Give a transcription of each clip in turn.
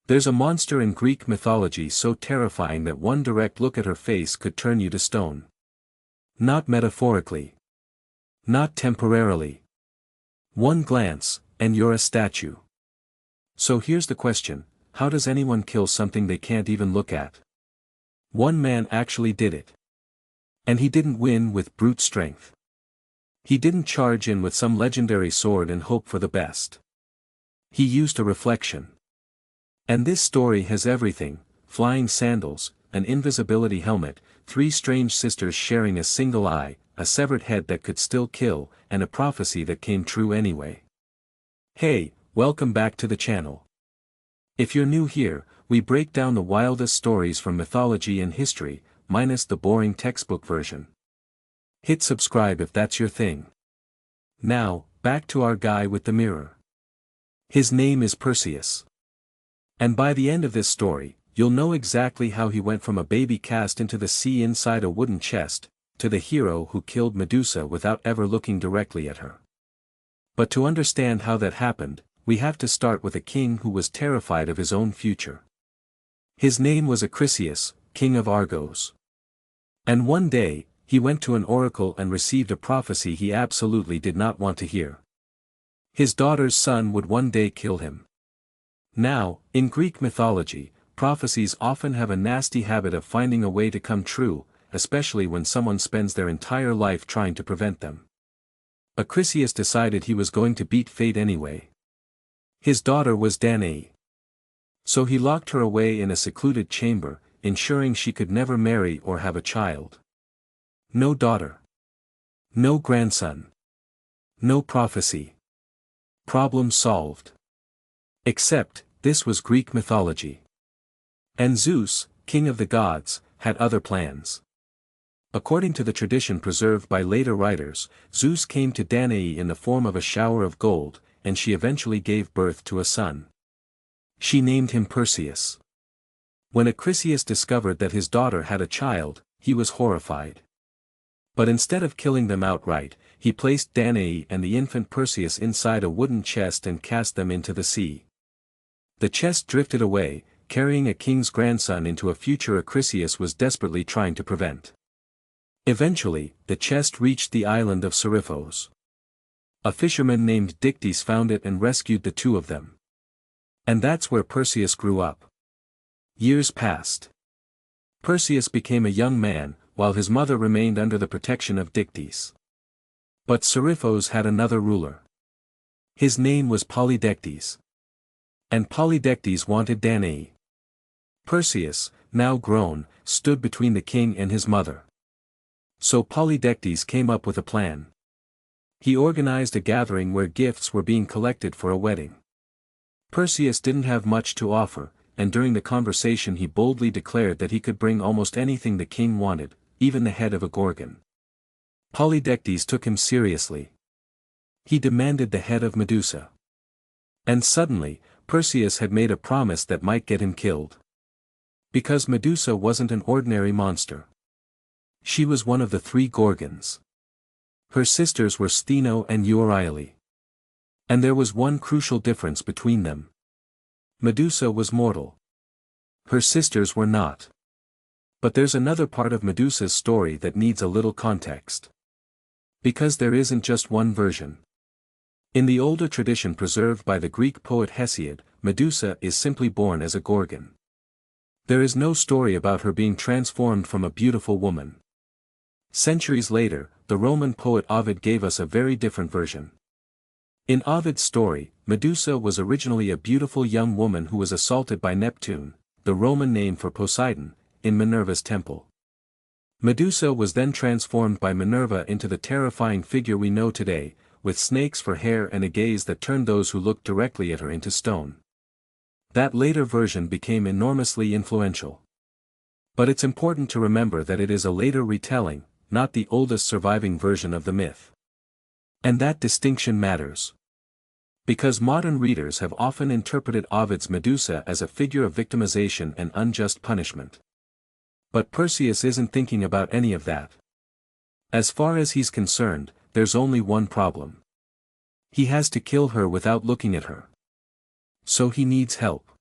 There's a monster in Greek mythology so terrifying that one direct look at her face could turn you to stone. Not metaphorically. Not temporarily. One glance, and you're a statue. So here's the question, how does anyone kill something they can't even look at? One man actually did it. And he didn't win with brute strength. He didn't charge in with some legendary sword and hope for the best. He used a reflection. And this story has everything: flying sandals, an invisibility helmet, 3 strange sisters sharing a single eye, a severed head that could still kill, and a prophecy that came true anyway. Hey, welcome back to the channel. If you're new here, we break down the wildest stories from mythology and history, minus the boring textbook version. Hit subscribe if that's your thing. Now, back to our guy with the mirror. His name is Perseus. And by the end of this story, you'll know exactly how he went from a baby cast into the sea inside a wooden chest, to the hero who killed Medusa without ever looking directly at her. But to understand how that happened, we have to start with a king who was terrified of his own future. His name was Acrisius, king of Argos. And one day, he went to an oracle and received a prophecy he absolutely did not want to hear. His daughter's son would one day kill him. Now, in Greek mythology, prophecies often have a nasty habit of finding a way to come true, especially when someone spends their entire life trying to prevent them. Acrisius decided he was going to beat fate anyway. His daughter was Danae. So he locked her away in a secluded chamber, ensuring she could never marry or have a child. No daughter. No grandson. No prophecy. Problem solved. Except, this was Greek mythology. And Zeus, king of the gods, had other plans. According to the tradition preserved by later writers, Zeus came to Danae in the form of a shower of gold, and she eventually gave birth to a son. She named him Perseus. When Acrisius discovered that his daughter had a child, he was horrified. But instead of killing them outright, he placed Danae and the infant Perseus inside a wooden chest and cast them into the sea. The chest drifted away, carrying a king's grandson into a future Acrisius was desperately trying to prevent. Eventually, the chest reached the island of Seriphos. A fisherman named Dictys found it and rescued the two of them. And that's where Perseus grew up. Years passed. Perseus became a young man, while his mother remained under the protection of Dictys. But Seriphos had another ruler. His name was Polydectes. And Polydectes wanted Danae. Perseus, now grown, stood between the king and his mother. So Polydectes came up with a plan. He organized a gathering where gifts were being collected for a wedding. Perseus didn't have much to offer, and during the conversation he boldly declared that he could bring almost anything the king wanted, even the head of a Gorgon. Polydectes took him seriously. He demanded the head of Medusa. And suddenly, Perseus had made a promise that might get him killed. Because Medusa wasn't an ordinary monster. She was one of the 3 Gorgons. Her sisters were Stheno and Euryale. And there was one crucial difference between them. Medusa was mortal. Her sisters were not. But there's another part of Medusa's story that needs a little context. Because there isn't just one version. In the older tradition preserved by the Greek poet Hesiod, Medusa is simply born as a Gorgon. There is no story about her being transformed from a beautiful woman. Centuries later, the Roman poet Ovid gave us a very different version. In Ovid's story, Medusa was originally a beautiful young woman who was assaulted by Neptune, the Roman name for Poseidon, in Minerva's temple. Medusa was then transformed by Minerva into the terrifying figure we know today, with snakes for hair and a gaze that turned those who looked directly at her into stone. That later version became enormously influential. But it's important to remember that it is a later retelling, not the oldest surviving version of the myth. And that distinction matters. Because modern readers have often interpreted Ovid's Medusa as a figure of victimization and unjust punishment. But Perseus isn't thinking about any of that. As far as he's concerned, there's only one problem. He has to kill her without looking at her. So he needs help.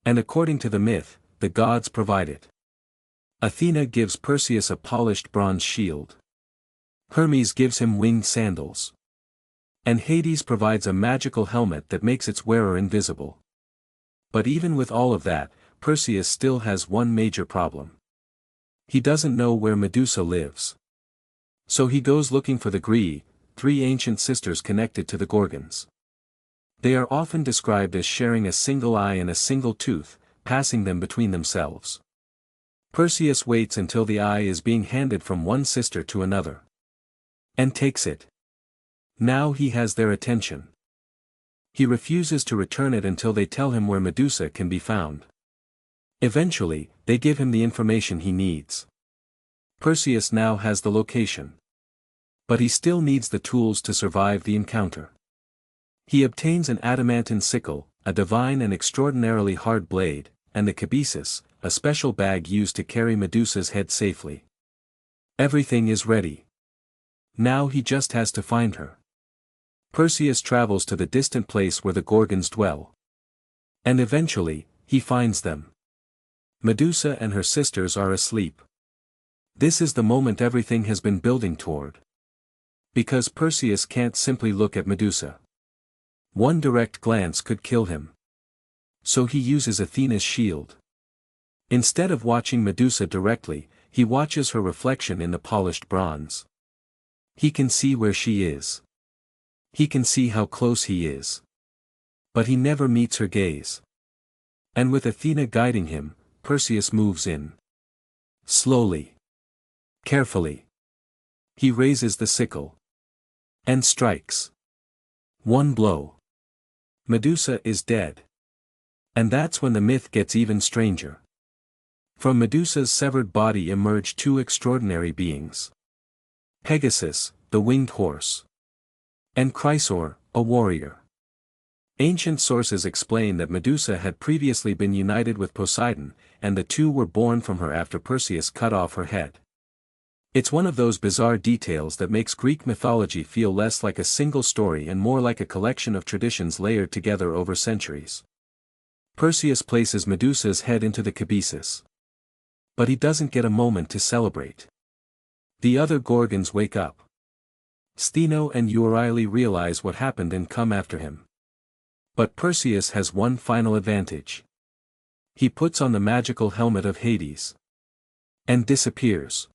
And according to the myth, the gods provide it. Athena gives Perseus a polished bronze shield. Hermes gives him winged sandals. And Hades provides a magical helmet that makes its wearer invisible. But even with all of that, Perseus still has one major problem. He doesn't know where Medusa lives. So he goes looking for the three ancient sisters connected to the Gorgons. They are often described as sharing a single eye and a single tooth, passing them between themselves. Perseus waits until the eye is being handed from one sister to another. And takes it. Now he has their attention. He refuses to return it until they tell him where Medusa can be found. Eventually, they give him the information he needs. Perseus now has the location. But he still needs the tools to survive the encounter. He obtains an adamantine sickle, a divine and extraordinarily hard blade, and the cabesus, a special bag used to carry Medusa's head safely. Everything is ready. Now he just has to find her. Perseus travels to the distant place where the Gorgons dwell. And eventually, he finds them. Medusa and her sisters are asleep. This is the moment everything has been building toward. Because Perseus can't simply look at Medusa. One direct glance could kill him. So he uses Athena's shield. Instead of watching Medusa directly, he watches her reflection in the polished bronze. He can see where she is. He can see how close he is. But he never meets her gaze. And with Athena guiding him, Perseus moves in. Slowly. Carefully. He raises the sickle. And strikes. One blow. Medusa is dead. And that's when the myth gets even stranger. From Medusa's severed body emerge two extraordinary beings. Pegasus, the winged horse. And Chrysaor, a warrior. Ancient sources explain that Medusa had previously been united with Poseidon, and the two were born from her after Perseus cut off her head. It's one of those bizarre details that makes Greek mythology feel less like a single story and more like a collection of traditions layered together over centuries. Perseus places Medusa's head into the cabesus. But he doesn't get a moment to celebrate. The other Gorgons wake up. Steno and Euryale realize what happened and come after him. But Perseus has one final advantage. He puts on the magical helmet of Hades. And disappears.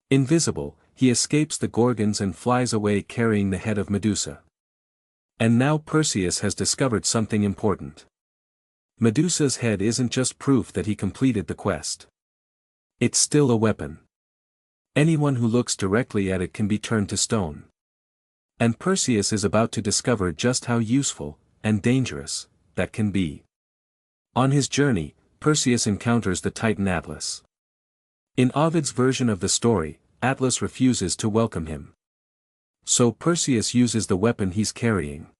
Invisible, he escapes the Gorgons and flies away carrying the head of Medusa. And now Perseus has discovered something important. Medusa's head isn't just proof that he completed the quest. It's still a weapon. Anyone who looks directly at it can be turned to stone. And Perseus is about to discover just how useful, and dangerous, that can be. On his journey, Perseus encounters the Titan Atlas. In Ovid's version of the story, Atlas refuses to welcome him. So Perseus uses the weapon he's carrying.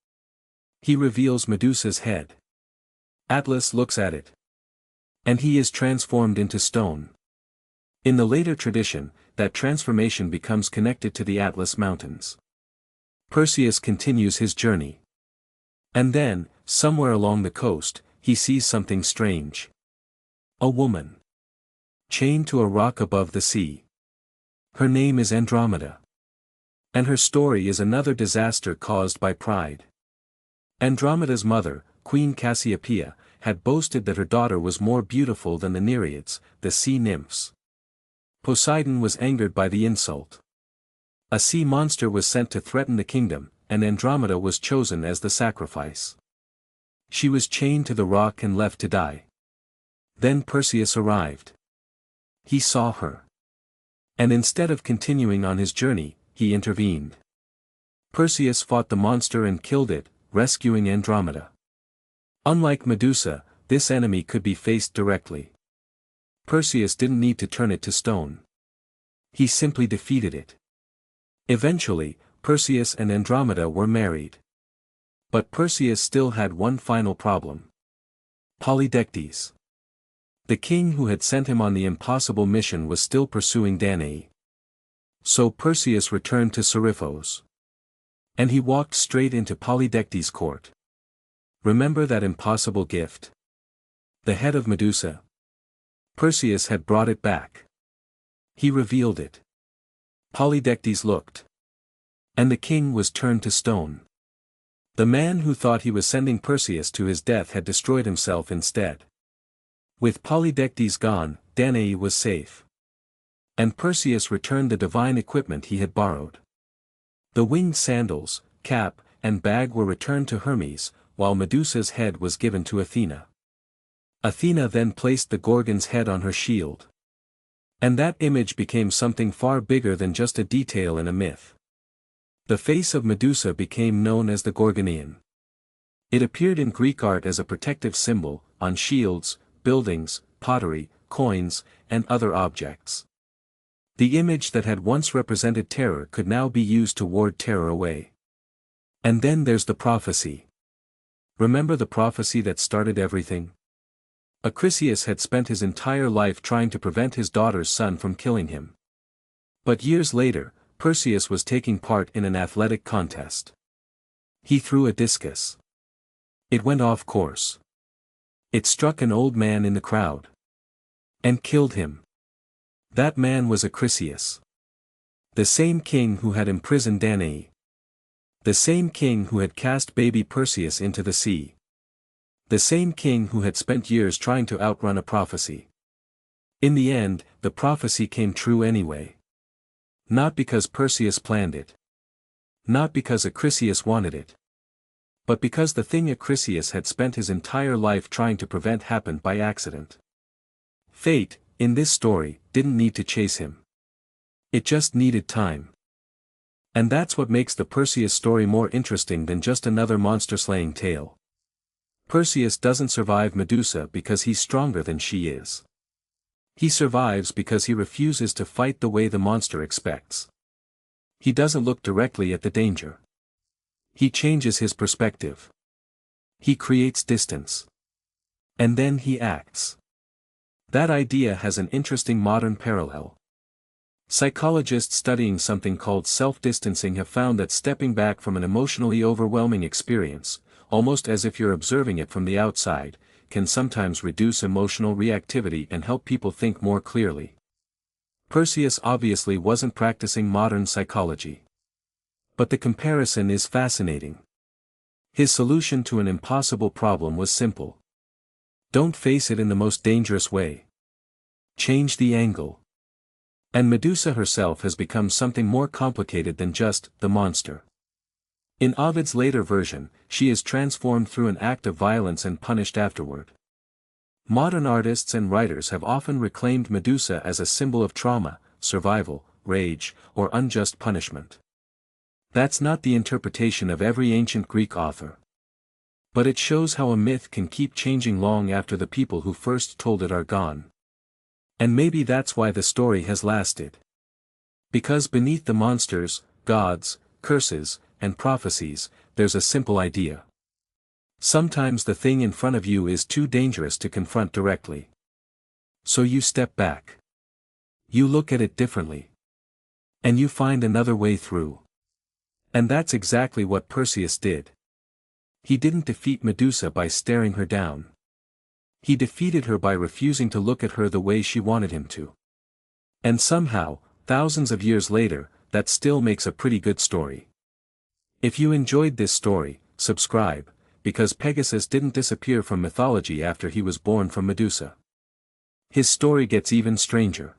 He reveals Medusa's head. Atlas looks at it. And he is transformed into stone. In the later tradition, that transformation becomes connected to the Atlas Mountains. Perseus continues his journey. And then, somewhere along the coast, he sees something strange. A woman. Chained to a rock above the sea. Her name is Andromeda. And her story is another disaster caused by pride. Andromeda's mother, Queen Cassiopeia, had boasted that her daughter was more beautiful than the Nereids, the sea nymphs. Poseidon was angered by the insult. A sea monster was sent to threaten the kingdom, and Andromeda was chosen as the sacrifice. She was chained to the rock and left to die. Then Perseus arrived. He saw her. And instead of continuing on his journey, he intervened. Perseus fought the monster and killed it, rescuing Andromeda. Unlike Medusa, this enemy could be faced directly. Perseus didn't need to turn it to stone. He simply defeated it. Eventually, Perseus and Andromeda were married. But Perseus still had one final problem. Polydectes. The king who had sent him on the impossible mission was still pursuing Danae. So Perseus returned to Seriphos. And he walked straight into Polydectes' court. Remember that impossible gift? The head of Medusa. Perseus had brought it back. He revealed it. Polydectes looked. And the king was turned to stone. The man who thought he was sending Perseus to his death had destroyed himself instead. With Polydectes gone, Danae was safe. And Perseus returned the divine equipment he had borrowed. The winged sandals, cap, and bag were returned to Hermes, while Medusa's head was given to Athena. Athena then placed the Gorgon's head on her shield. And that image became something far bigger than just a detail in a myth. The face of Medusa became known as the Gorgonian. It appeared in Greek art as a protective symbol, on shields, buildings, pottery, coins, and other objects. The image that had once represented terror could now be used to ward terror away. And then there's the prophecy. Remember the prophecy that started everything? Acrisius had spent his entire life trying to prevent his daughter's son from killing him. But years later, Perseus was taking part in an athletic contest. He threw a discus. It went off course. It struck an old man in the crowd. And killed him. That man was Acrisius. The same king who had imprisoned Danae. The same king who had cast baby Perseus into the sea. The same king who had spent years trying to outrun a prophecy. In the end, the prophecy came true anyway. Not because Perseus planned it. Not because Acrisius wanted it. But because the thing Acrisius had spent his entire life trying to prevent happened by accident. Fate, in this story, didn't need to chase him. It just needed time. And that's what makes the Perseus story more interesting than just another monster-slaying tale. Perseus doesn't survive Medusa because he's stronger than she is. He survives because he refuses to fight the way the monster expects. He doesn't look directly at the danger. He changes his perspective. He creates distance. And then he acts. That idea has an interesting modern parallel. Psychologists studying something called self-distancing have found that stepping back from an emotionally overwhelming experience, almost as if you're observing it from the outside, can sometimes reduce emotional reactivity and help people think more clearly. Perseus obviously wasn't practicing modern psychology. But the comparison is fascinating. His solution to an impossible problem was simple. Don't face it in the most dangerous way. Change the angle. And Medusa herself has become something more complicated than just the monster. In Ovid's later version, she is transformed through an act of violence and punished afterward. Modern artists and writers have often reclaimed Medusa as a symbol of trauma, survival, rage, or unjust punishment. That's not the interpretation of every ancient Greek author. But it shows how a myth can keep changing long after the people who first told it are gone. And maybe that's why the story has lasted. Because beneath the monsters, gods, curses, and prophecies, there's a simple idea. Sometimes the thing in front of you is too dangerous to confront directly. So you step back. You look at it differently. And you find another way through. And that's exactly what Perseus did. He didn't defeat Medusa by staring her down. He defeated her by refusing to look at her the way she wanted him to. And somehow, thousands of years later, that still makes a pretty good story. If you enjoyed this story, subscribe, because Pegasus didn't disappear from mythology after he was born from Medusa. His story gets even stranger.